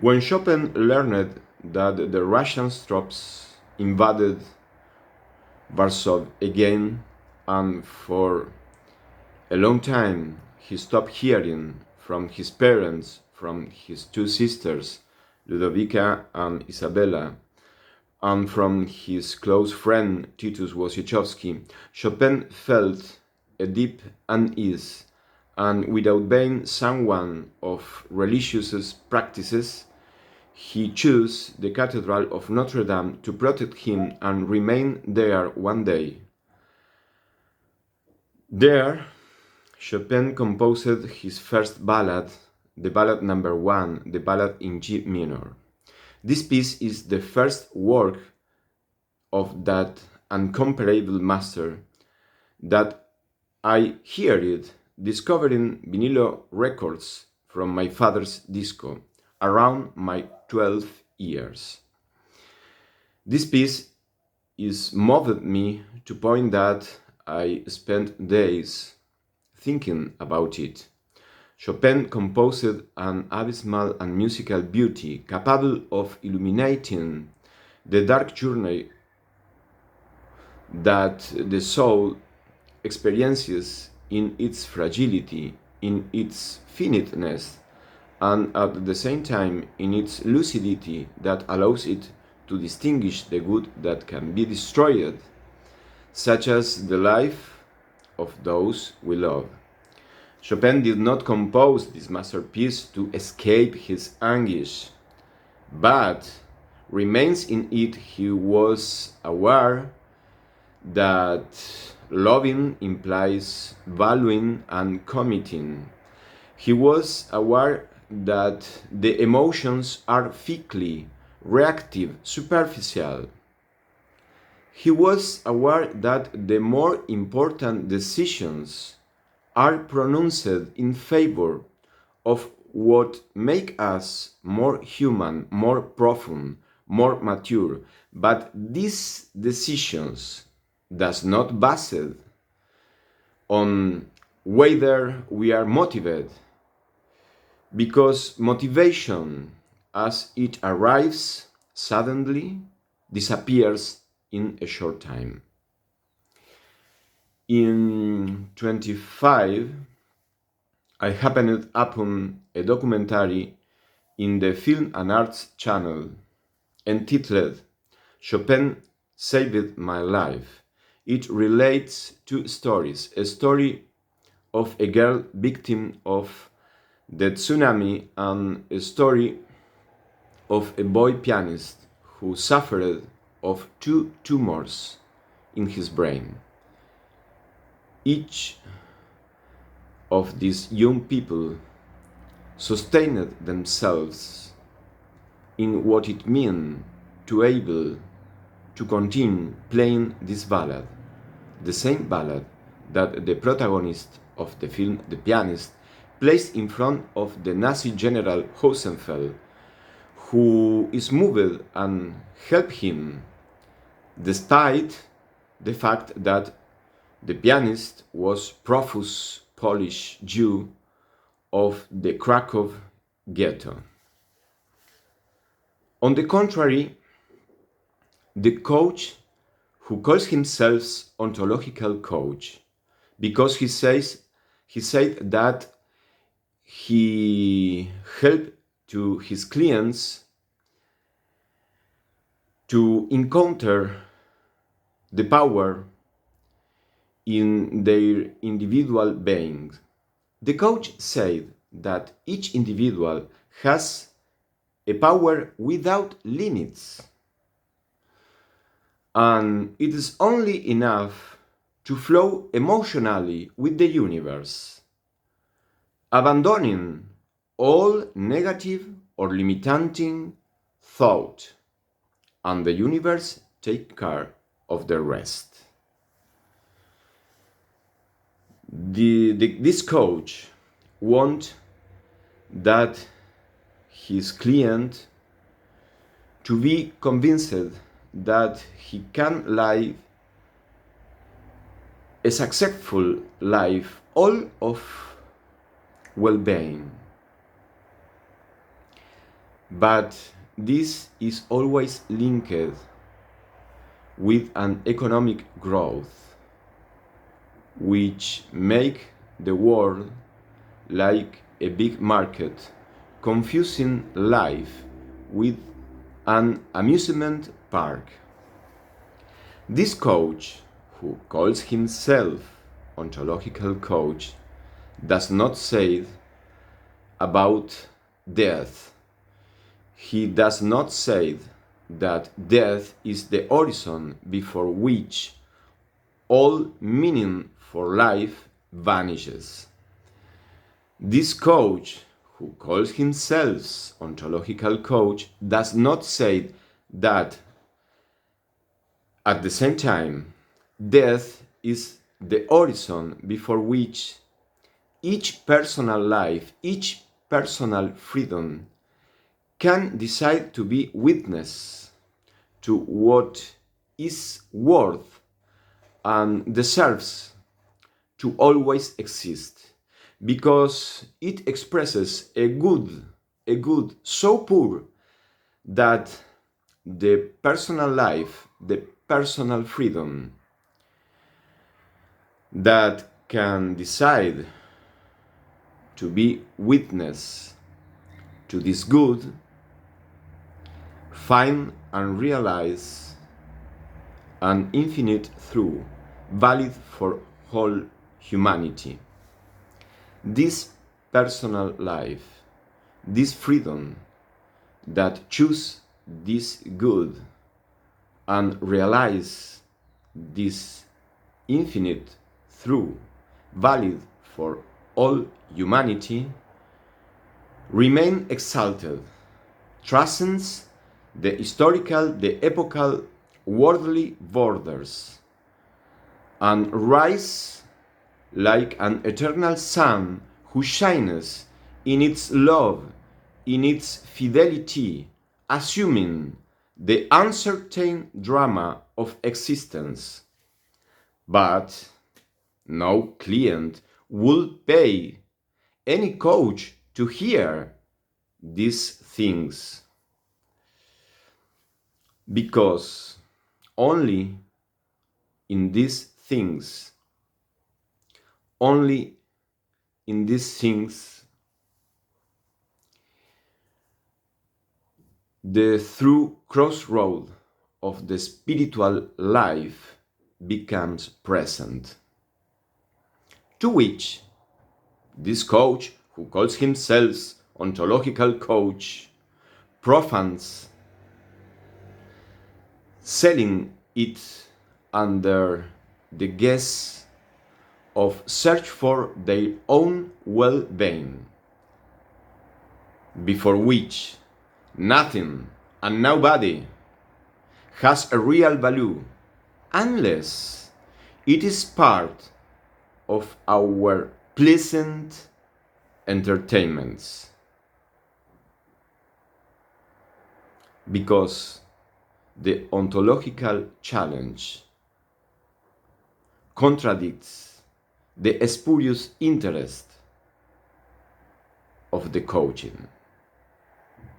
When Chopin learned that the Russian troops invaded Warsaw again, and for a long time he stopped hearing from his parents, from his two sisters, Ludovica and Isabella, and from his close friend Titus Wojciechowski, Chopin felt a deep unease, and without being someone of religious practices, he chose the Cathedral of Notre Dame to protect him and remain there one day. There, Chopin composed his first ballad, the ballad number 1, the ballad in G minor. This piece is the first work of that incomparable master that I heard discovering vinyl records from my father's disco around my 12 years. This piece is moved me to point that I spent days thinking about it. Chopin composed an abysmal and musical beauty capable of illuminating the dark journey that the soul experiences in its fragility, in its finiteness, and at the same time in its lucidity that allows it to distinguish the good that can be destroyed, such as the life of those we love. Chopin did not compose this masterpiece to escape his anguish, but remains in it. He was aware that loving implies valuing and committing. He was aware that the emotions are fickle, reactive, superficial. He was aware that the more important decisions are pronounced in favor of what make us more human, more profound, more mature. But these decisions does not based on whether we are motivated, because motivation, as it arrives suddenly, disappears in a short time. In 25, I happened upon a documentary in the Film and Arts channel entitled Chopin Saved My Life. It relates two stories: a story of a girl victim of the tsunami and a story of a boy pianist who suffered of two tumors in his brain. Each of these young people sustained themselves in what it meant to able to continue playing this ballad, the same ballad that the protagonist of the film, the pianist, placed in front of the Nazi general Hausenfeld, who is moved and helped him, despite the fact that the pianist was profuse Polish Jew of the Krakow ghetto. On the contrary, the coach, who calls himself Ontological coach, because he said that he helped to his clients to encounter the power in their individual being. The coach said that each individual has a power without limits, and it is only enough to flow emotionally with the universe, abandoning all negative or limiting thought, and the universe take care of the rest. This coach wants that his client to be convinced that he can live a successful life, all of well-being. But this is always linked with an economic growth, which make the world like a big market, confusing life with an amusement park. This coach, who calls himself ontological coach, does not say about death. He does not say that death is the horizon before which all meaning for life vanishes. This coach, who calls himself ontological coach, does not say that at the same time death is the horizon before which each personal life, each personal freedom can decide to be witness to what is worth and deserves to always exist, because it expresses a good so poor that the personal life, the personal freedom that can decide to be witness to this good, find and realize an infinite truth valid for whole humanity. This personal life, this freedom that choose this good and realize this infinite truth valid for all humanity, remain exalted, transcends the historical, the epochal, worldly borders, and rise like an eternal sun who shines in its love, in its fidelity, assuming the uncertain drama of existence. But no client will pay any coach to hear these things, because only in these things, only in these things, the true crossroad of the spiritual life becomes present, to which this coach, who calls himself ontological coach, profanes, selling it under the guise of search for their own well-being, before which nothing and nobody has a real value unless it is part of our pleasant entertainments. Because the ontological challenge contradicts the spurious interest of the coaching.